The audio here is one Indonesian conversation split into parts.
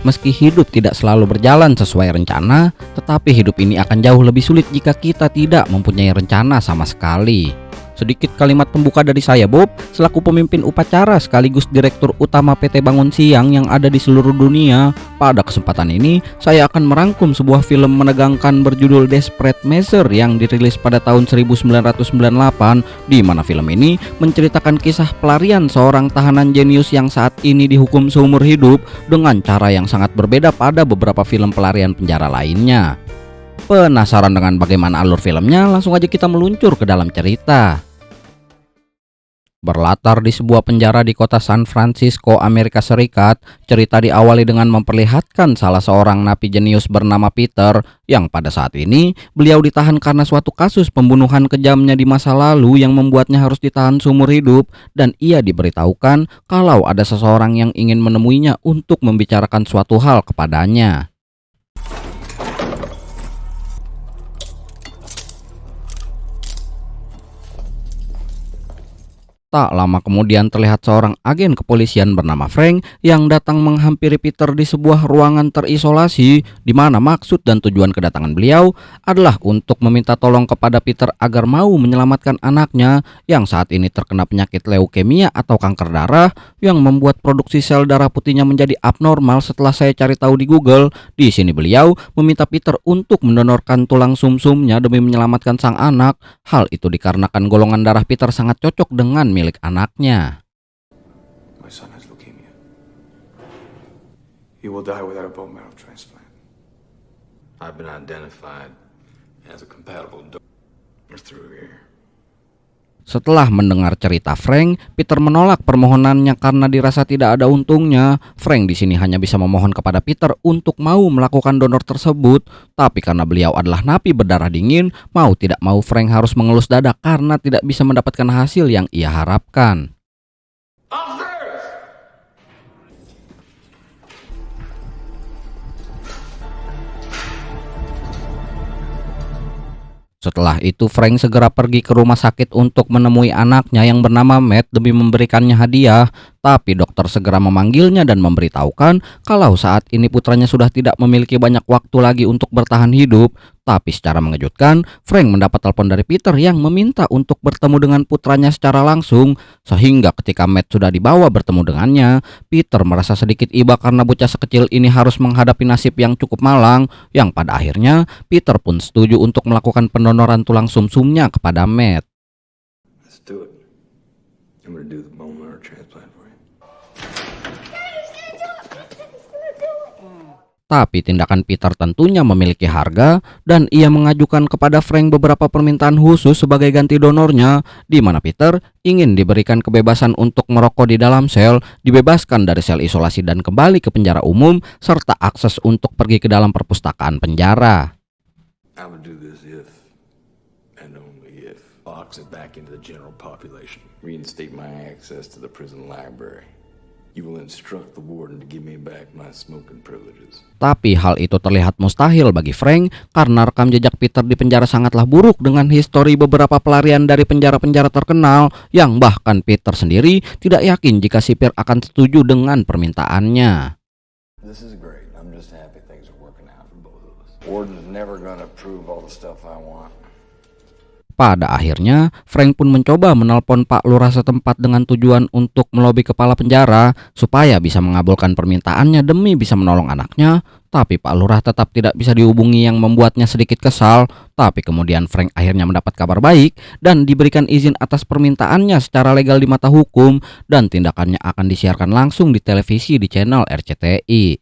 Meski hidup tidak selalu berjalan sesuai rencana, tetapi hidup ini akan jauh lebih sulit jika kita tidak mempunyai rencana sama sekali. Sedikit kalimat pembuka dari saya, Bob, selaku pemimpin upacara sekaligus Direktur Utama PT Bangun Siang yang ada di seluruh dunia. Pada kesempatan ini, saya akan merangkum sebuah film menegangkan berjudul Desperate Measure yang dirilis pada tahun 1998, di mana film ini menceritakan kisah pelarian seorang tahanan jenius yang saat ini dihukum seumur hidup dengan cara yang sangat berbeda pada beberapa film pelarian penjara lainnya. Penasaran dengan bagaimana alur filmnya? Langsung aja kita meluncur ke dalam cerita. Berlatar di sebuah penjara di kota San Francisco, Amerika Serikat, cerita diawali dengan memperlihatkan salah seorang napi jenius bernama Peter yang pada saat ini beliau ditahan karena suatu kasus pembunuhan kejamnya di masa lalu yang membuatnya harus ditahan seumur hidup, dan ia diberitahukan kalau ada seseorang yang ingin menemuinya untuk membicarakan suatu hal kepadanya. Tak lama kemudian terlihat seorang agen kepolisian bernama Frank yang datang menghampiri Peter di sebuah ruangan terisolasi, di mana maksud dan tujuan kedatangan beliau adalah untuk meminta tolong kepada Peter agar mau menyelamatkan anaknya yang saat ini terkena penyakit leukemia atau kanker darah yang membuat produksi sel darah putihnya menjadi abnormal. Setelah saya cari tahu di Google, di sini beliau meminta Peter untuk mendonorkan tulang sumsumnya demi menyelamatkan sang anak. Hal itu dikarenakan golongan darah Peter sangat cocok dengan milik anaknya. My son has leukemia. He will die without a bone marrow transplant. I've been identified as a compatible donor through here. Setelah mendengar cerita Frank, Peter menolak permohonannya karena dirasa tidak ada untungnya. Frank di sini hanya bisa memohon kepada Peter untuk mau melakukan donor tersebut, tapi karena beliau adalah napi berdarah dingin, mau tidak mau Frank harus mengelus dada karena tidak bisa mendapatkan hasil yang ia harapkan. Setelah itu Frank segera pergi ke rumah sakit untuk menemui anaknya yang bernama Matt demi memberikannya hadiah. Tapi dokter segera memanggilnya dan memberitahukan kalau saat ini putranya sudah tidak memiliki banyak waktu lagi untuk bertahan hidup. Tapi secara mengejutkan, Frank mendapat telepon dari Peter yang meminta untuk bertemu dengan putranya secara langsung. Sehingga ketika Matt sudah dibawa bertemu dengannya, Peter merasa sedikit iba karena bocah sekecil ini harus menghadapi nasib yang cukup malang. Yang pada akhirnya Peter pun setuju untuk melakukan pendonoran tulang sumsumnya kepada Matt. Let's do it. I'm gonna do the bone marrow transplant for you. Tapi tindakan Peter tentunya memiliki harga, dan ia mengajukan kepada Frank beberapa permintaan khusus sebagai ganti donornya, di mana Peter ingin diberikan kebebasan untuk merokok di dalam sel, dibebaskan dari sel isolasi dan kembali ke penjara umum, serta akses untuk pergi ke dalam perpustakaan penjara. I would do this if, and only if, box it back into the general population. Reinstate my access to the prison library. You will instruct the warden to give me back my smoking privileges. Tapi hal itu terlihat mustahil bagi Frank karena rekam jejak Peter di penjara sangatlah buruk dengan histori beberapa pelarian dari penjara-penjara terkenal yang bahkan Peter sendiri tidak yakin jika sipir akan setuju dengan permintaannya. This is great. I'm just happy things are working out for both of us. Warden's never gonna approve all the stuff I want. Pada akhirnya, Frank pun mencoba menelpon Pak Lurah setempat dengan tujuan untuk melobi kepala penjara supaya bisa mengabulkan permintaannya demi bisa menolong anaknya. Tapi Pak Lurah tetap tidak bisa dihubungi yang membuatnya sedikit kesal. Tapi kemudian Frank akhirnya mendapat kabar baik dan diberikan izin atas permintaannya secara legal di mata hukum, dan tindakannya akan disiarkan langsung di televisi di channel RCTI.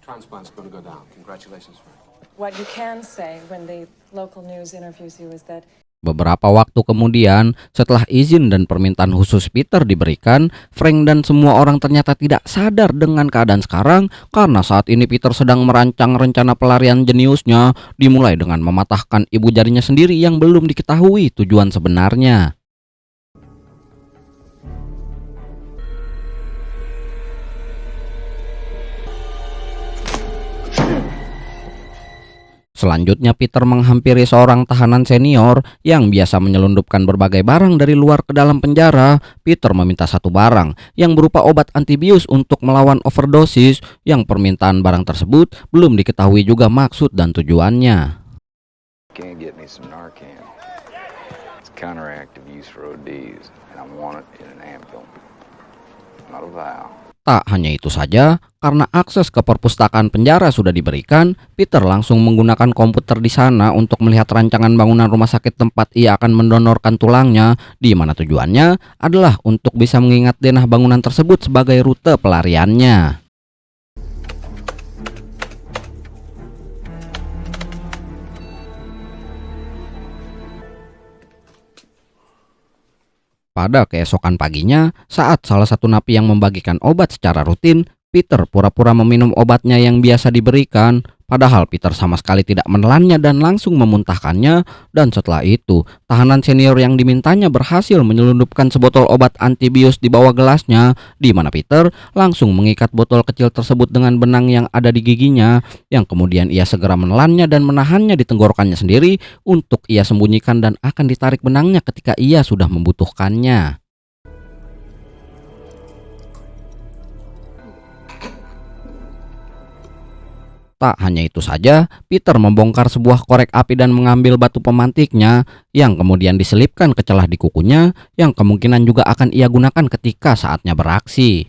Transplant's gonna go down. Congratulations, Frank. What you can say when the local news interviews you is that Beberapa waktu kemudian, setelah izin dan permintaan khusus Peter diberikan, Frank dan semua orang ternyata tidak sadar dengan keadaan sekarang karena saat ini Peter sedang merancang rencana pelarian jeniusnya, dimulai dengan mematahkan ibu jarinya sendiri yang belum diketahui tujuan sebenarnya. Selanjutnya Peter menghampiri seorang tahanan senior yang biasa menyelundupkan berbagai barang dari luar ke dalam penjara. Peter meminta satu barang yang berupa obat antibius untuk melawan overdosis, yang permintaan barang tersebut belum diketahui juga maksud dan tujuannya. Can't get me some Narcan. It's counteractive use for ODs, and I want it in an ampoule, not a vial. Tak hanya itu saja, karena akses ke perpustakaan penjara sudah diberikan, Peter langsung menggunakan komputer di sana untuk melihat rancangan bangunan rumah sakit tempat ia akan mendonorkan tulangnya, di mana tujuannya adalah untuk bisa mengingat denah bangunan tersebut sebagai rute pelariannya. Pada keesokan paginya, saat salah satu napi yang membagikan obat secara rutin, Peter pura-pura meminum obatnya yang biasa diberikan. Padahal Peter sama sekali tidak menelannya dan langsung memuntahkannya. Dan setelah itu, tahanan senior yang dimintanya berhasil menyelundupkan sebotol obat antibius di bawah gelasnya, di mana Peter langsung mengikat botol kecil tersebut dengan benang yang ada di giginya, yang kemudian ia segera menelannya dan menahannya di tenggorokannya sendiri untuk ia sembunyikan dan akan ditarik benangnya ketika ia sudah membutuhkannya. Tak hanya itu saja, Peter membongkar sebuah korek api dan mengambil batu pemantiknya yang kemudian diselipkan ke celah di kukunya yang kemungkinan juga akan ia gunakan ketika saatnya beraksi.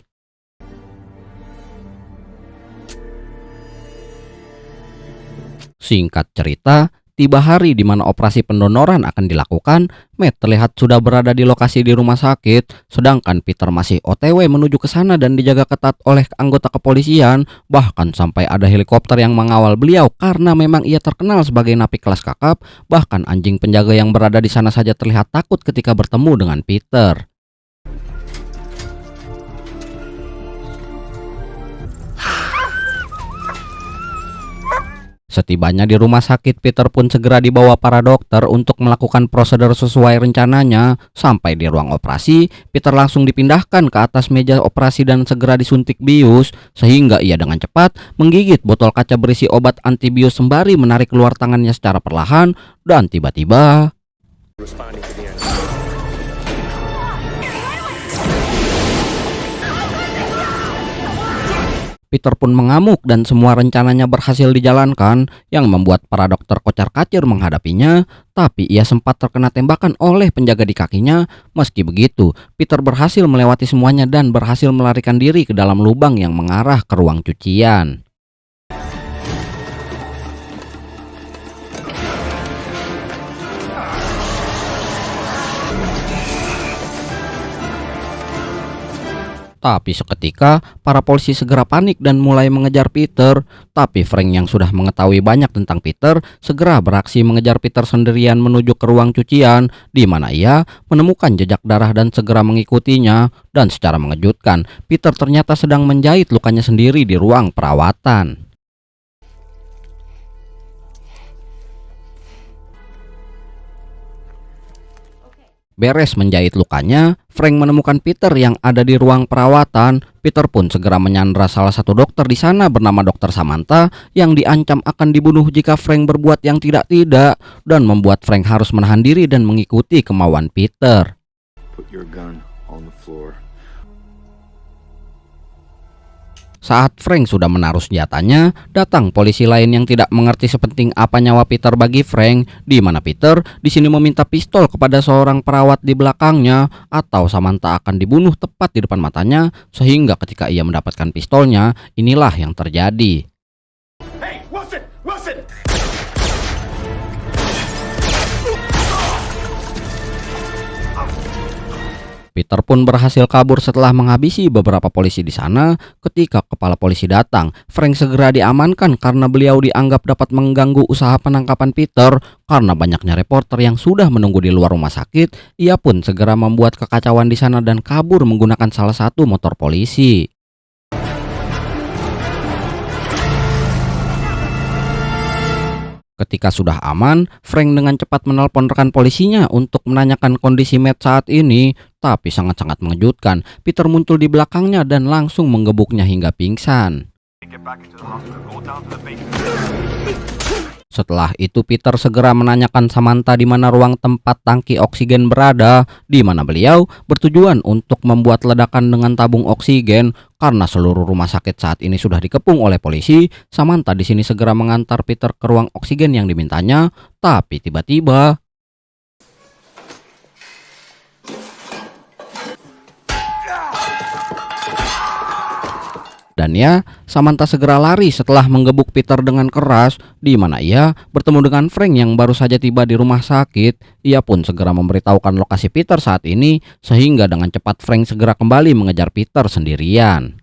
Singkat cerita, tiba hari di mana operasi pendonoran akan dilakukan. Matt terlihat sudah berada di lokasi di rumah sakit, sedangkan Peter masih OTW menuju ke sana dan dijaga ketat oleh anggota kepolisian. Bahkan sampai ada helikopter yang mengawal beliau karena memang ia terkenal sebagai napi kelas kakap. Bahkan anjing penjaga yang berada di sana saja terlihat takut ketika bertemu dengan Peter. Setibanya di rumah sakit, Peter pun segera dibawa para dokter untuk melakukan prosedur sesuai rencananya. Sampai di ruang operasi, Peter langsung dipindahkan ke atas meja operasi dan segera disuntik bius, sehingga ia dengan cepat menggigit botol kaca berisi obat antibius sembari menarik keluar tangannya secara perlahan, dan tiba-tiba Peter pun mengamuk dan semua rencananya berhasil dijalankan, yang membuat para dokter kocar-kacir menghadapinya. Tapi ia sempat terkena tembakan oleh penjaga di kakinya. Meski begitu, Peter berhasil melewati semuanya dan berhasil melarikan diri ke dalam lubang yang mengarah ke ruang cucian. Tapi seketika, para polisi segera panik dan mulai mengejar Peter. Tapi Frank yang sudah mengetahui banyak tentang Peter, segera beraksi mengejar Peter sendirian menuju ke ruang cucian, di mana ia menemukan jejak darah dan segera mengikutinya. Dan secara mengejutkan, Peter ternyata sedang menjahit lukanya sendiri di ruang perawatan. Beres menjahit lukanya, Frank menemukan Peter yang ada di ruang perawatan. Peter pun segera menyandra salah satu dokter di sana bernama Dr. Samantha yang diancam akan dibunuh jika Frank berbuat yang tidak-tidak, dan membuat Frank harus menahan diri dan mengikuti kemauan Peter. Put your gun on the floor. Saat Frank sudah menaruh senjatanya, datang polisi lain yang tidak mengerti sepenting apa nyawa Peter bagi Frank, di mana Peter di sini meminta pistol kepada seorang perawat di belakangnya, atau Samantha akan dibunuh tepat di depan matanya, sehingga ketika ia mendapatkan pistolnya, inilah yang terjadi. Hey, Wilson! Wilson! Peter pun berhasil kabur setelah menghabisi beberapa polisi di sana. Ketika kepala polisi datang, Frank segera diamankan karena beliau dianggap dapat mengganggu usaha penangkapan Peter. Karena banyaknya reporter yang sudah menunggu di luar rumah sakit, ia pun segera membuat kekacauan di sana dan kabur menggunakan salah satu motor polisi. Ketika sudah aman, Frank dengan cepat menelpon rekan polisinya untuk menanyakan kondisi Matt saat ini. Tapi sangat-sangat mengejutkan, Peter muncul di belakangnya dan langsung menggebuknya hingga pingsan. Get back into the hospital. Go down to the basement. Setelah itu Peter segera menanyakan Samantha di mana ruang tempat tangki oksigen berada, di mana beliau bertujuan untuk membuat ledakan dengan tabung oksigen. Karena seluruh rumah sakit saat ini sudah dikepung oleh polisi, Samantha di sini segera mengantar Peter ke ruang oksigen yang dimintanya, tapi tiba-tiba dan ya, Samantha segera lari setelah menggebuk Peter dengan keras, di mana ia bertemu dengan Frank yang baru saja tiba di rumah sakit. Ia pun segera memberitahukan lokasi Peter saat ini, sehingga dengan cepat Frank segera kembali mengejar Peter sendirian.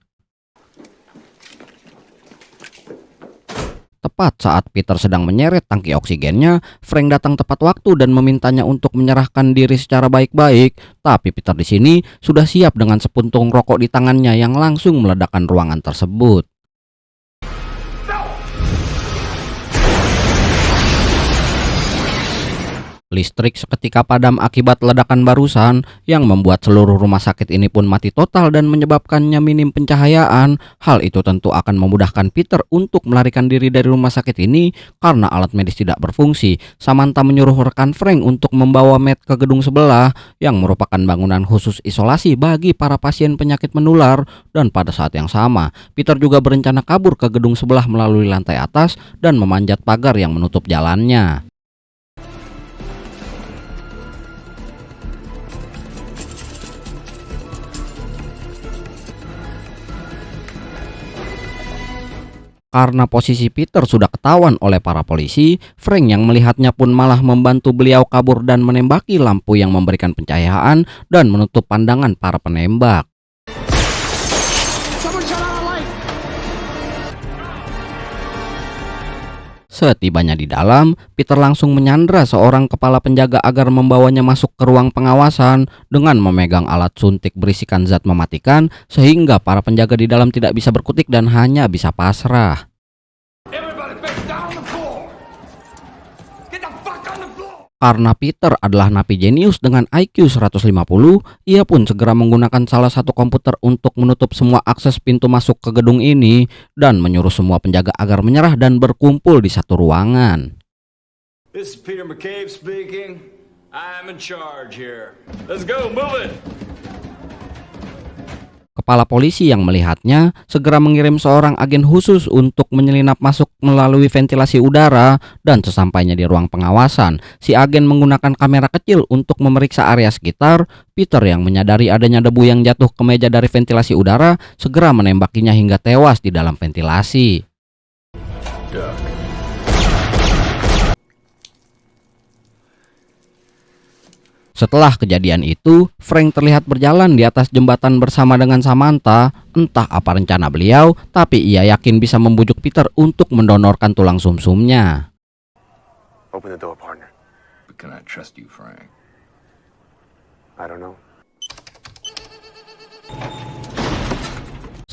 Tepat saat Peter sedang menyeret tangki oksigennya, Frank datang tepat waktu dan memintanya untuk menyerahkan diri secara baik-baik. Tapi Peter di sini sudah siap dengan sepuntung rokok di tangannya yang langsung meledakkan ruangan tersebut. Listrik seketika padam akibat ledakan barusan yang membuat seluruh rumah sakit ini pun mati total dan menyebabkannya minim pencahayaan. Hal itu tentu akan memudahkan Peter untuk melarikan diri dari rumah sakit ini karena alat medis tidak berfungsi. Samantha menyuruh rekan Frank untuk membawa Matt ke gedung sebelah yang merupakan bangunan khusus isolasi bagi para pasien penyakit menular, dan pada saat yang sama Peter juga berencana kabur ke gedung sebelah melalui lantai atas dan memanjat pagar yang menutup jalannya. Karena posisi Peter sudah ketahuan oleh para polisi, Frank yang melihatnya pun malah membantu beliau kabur dan menembaki lampu yang memberikan pencahayaan dan menutup pandangan para penembak. Setibanya di dalam, Peter langsung menyandra seorang kepala penjaga agar membawanya masuk ke ruang pengawasan dengan memegang alat suntik berisikan zat mematikan, sehingga para penjaga di dalam tidak bisa berkutik dan hanya bisa pasrah. Everybody face down on the floor. Get the fuck on the floor. Karena Peter adalah napi jenius dengan IQ 150, ia pun segera menggunakan salah satu komputer untuk menutup semua akses pintu masuk ke gedung ini dan menyuruh semua penjaga agar menyerah dan berkumpul di satu ruangan. This is Peter McCabe speaking. I'm in charge here. Let's go, move it! Kepala polisi yang melihatnya segera mengirim seorang agen khusus untuk menyelinap masuk melalui ventilasi udara, dan sesampainya di ruang pengawasan, si agen menggunakan kamera kecil untuk memeriksa area sekitar. Peter yang menyadari adanya debu yang jatuh ke meja dari ventilasi udara segera menembakinya hingga tewas di dalam ventilasi. Duck. Setelah kejadian itu, Frank terlihat berjalan di atas jembatan bersama dengan Samantha. Entah apa rencana beliau, tapi ia yakin bisa membujuk Peter untuk mendonorkan tulang sumsumnya. Open the door, partner. But can I trust you, Frank? I don't know.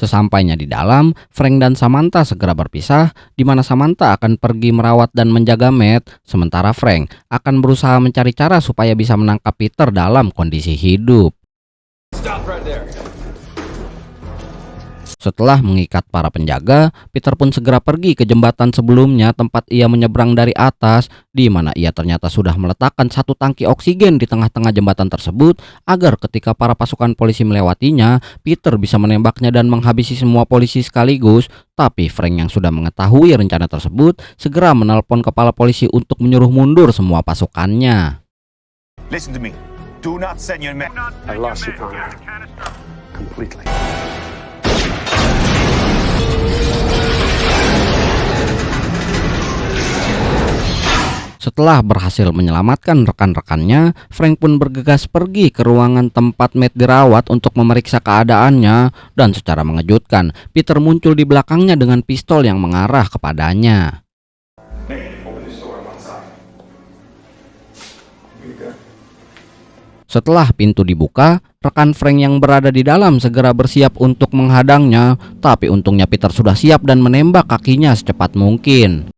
Sesampainya di dalam, Frank dan Samantha segera berpisah, di mana Samantha akan pergi merawat dan menjaga Matt, sementara Frank akan berusaha mencari cara supaya bisa menangkap Peter dalam kondisi hidup. Stop right there. Setelah mengikat para penjaga, Peter pun segera pergi ke jembatan sebelumnya tempat ia menyeberang dari atas, di mana ia ternyata sudah meletakkan satu tangki oksigen di tengah-tengah jembatan tersebut agar ketika para pasukan polisi melewatinya, Peter bisa menembaknya dan menghabisi semua polisi sekaligus. Tapi Frank yang sudah mengetahui rencana tersebut segera menelpon kepala polisi untuk menyuruh mundur semua pasukannya. Listen to me. Do not send your men. I lost you, Connor. Completely. Setelah berhasil menyelamatkan rekan-rekannya, Frank pun bergegas pergi ke ruangan tempat Matt dirawat untuk memeriksa keadaannya, dan secara mengejutkan, Peter muncul di belakangnya dengan pistol yang mengarah kepadanya. Setelah pintu dibuka, rekan Frank yang berada di dalam segera bersiap untuk menghadangnya, tapi untungnya Peter sudah siap dan menembak kakinya secepat mungkin.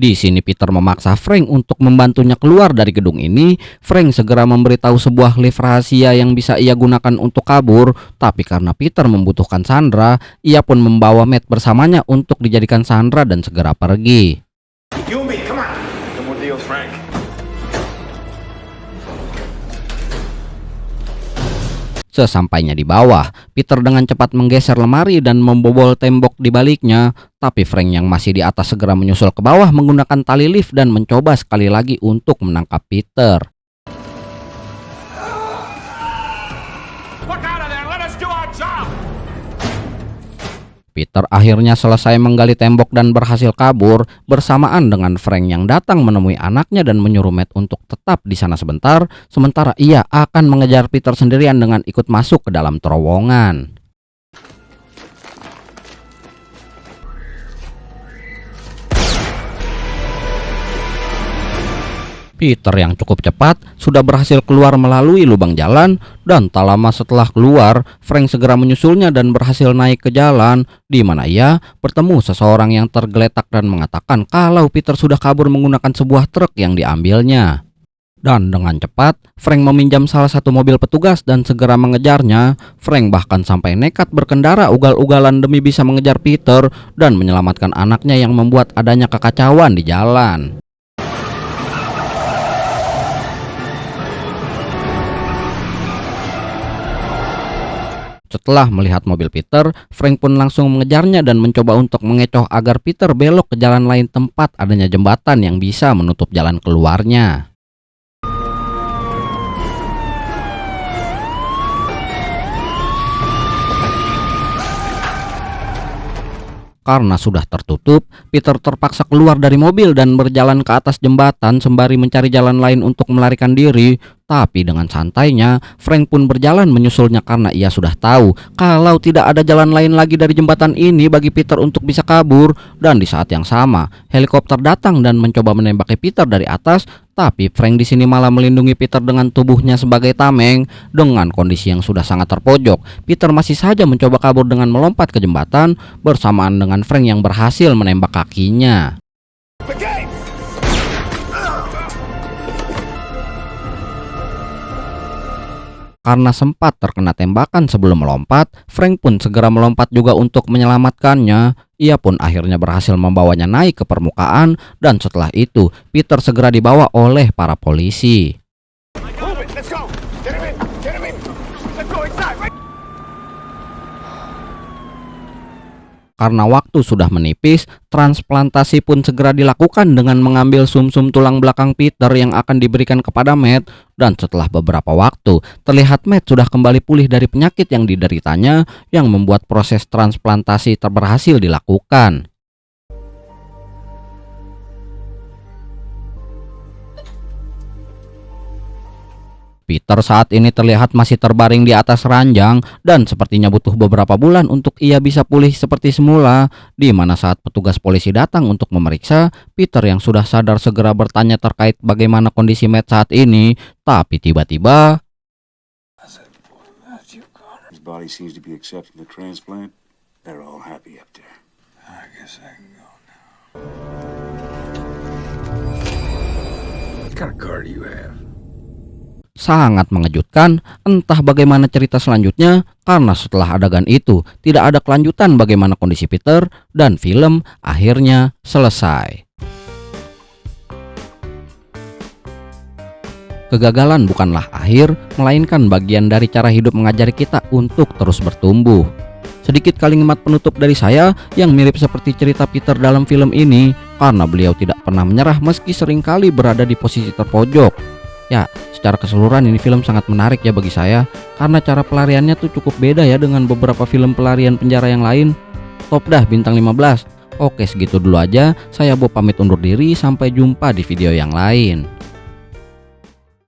Di sini Peter memaksa Frank untuk membantunya keluar dari gedung ini. Frank segera memberitahu sebuah lift rahasia yang bisa ia gunakan untuk kabur. Tapi karena Peter membutuhkan Sandra, ia pun membawa Matt bersamanya untuk dijadikan Sandra dan segera pergi. You and me, come on. No more deals, Frank. Sesampainya di bawah, Peter dengan cepat menggeser lemari dan membobol tembok di baliknya. Tapi Frank yang masih di atas segera menyusul ke bawah menggunakan tali lift dan mencoba sekali lagi untuk menangkap Peter. Look out of there. Let us do our job. Peter akhirnya selesai menggali tembok dan berhasil kabur bersamaan dengan Frank yang datang menemui anaknya dan menyuruh Matt untuk tetap di sana sebentar, sementara ia akan mengejar Peter sendirian dengan ikut masuk ke dalam terowongan. Peter yang cukup cepat sudah berhasil keluar melalui lubang jalan, dan tak lama setelah keluar, Frank segera menyusulnya dan berhasil naik ke jalan, di mana ia bertemu seseorang yang tergeletak dan mengatakan kalau Peter sudah kabur menggunakan sebuah truk yang diambilnya. Dan dengan cepat, Frank meminjam salah satu mobil petugas dan segera mengejarnya. Frank bahkan sampai nekat berkendara ugal-ugalan demi bisa mengejar Peter dan menyelamatkan anaknya yang membuat adanya kekacauan di jalan. Setelah melihat mobil Peter, Frank pun langsung mengejarnya dan mencoba untuk mengecoh agar Peter belok ke jalan lain tempat adanya jembatan yang bisa menutup jalan keluarnya. Karena sudah tertutup, Peter terpaksa keluar dari mobil dan berjalan ke atas jembatan sembari mencari jalan lain untuk melarikan diri. Tapi dengan santainya, Frank pun berjalan menyusulnya karena ia sudah tahu kalau tidak ada jalan lain lagi dari jembatan ini bagi Peter untuk bisa kabur. Dan di saat yang sama, helikopter datang dan mencoba menembaki Peter dari atas. Tapi Frank di sini malah melindungi Peter dengan tubuhnya sebagai tameng. Dengan kondisi yang sudah sangat terpojok, Peter masih saja mencoba kabur dengan melompat ke jembatan bersamaan dengan Frank yang berhasil menembak kakinya. Karena sempat terkena tembakan sebelum melompat, Frank pun segera melompat juga untuk menyelamatkannya. Ia pun akhirnya berhasil membawanya naik ke permukaan, dan setelah itu Peter segera dibawa oleh para polisi. Karena waktu sudah menipis, transplantasi pun segera dilakukan dengan mengambil sumsum tulang belakang Peter yang akan diberikan kepada Matt. Dan setelah beberapa waktu, terlihat Matt sudah kembali pulih dari penyakit yang dideritanya, yang membuat proses transplantasi berhasil dilakukan. Peter saat ini terlihat masih terbaring di atas ranjang dan sepertinya butuh beberapa bulan untuk ia bisa pulih seperti semula. Di mana saat petugas polisi datang untuk memeriksa, Peter yang sudah sadar segera bertanya terkait bagaimana kondisi Matt saat ini. Tapi tiba-tiba his body seems to be accepting the transplant. They're all happy up there. I guess I can go now. What kind of car do you have? sangat mengejutkan. Entah bagaimana cerita selanjutnya, karena setelah adegan itu tidak ada kelanjutan bagaimana kondisi Peter, dan film akhirnya selesai. Kegagalan bukanlah akhir, melainkan bagian dari cara hidup mengajari kita untuk terus bertumbuh. Sedikit kalimat penutup dari saya yang mirip seperti cerita Peter dalam film ini, karena beliau tidak pernah menyerah meski seringkali berada di posisi terpojok. Ya, secara keseluruhan ini film sangat menarik ya bagi saya, karena cara pelariannya tuh cukup beda ya dengan beberapa film pelarian penjara yang lain. Top dah bintang 15. Oke, segitu dulu aja. Saya Bob pamit undur diri, sampai jumpa di video yang lain.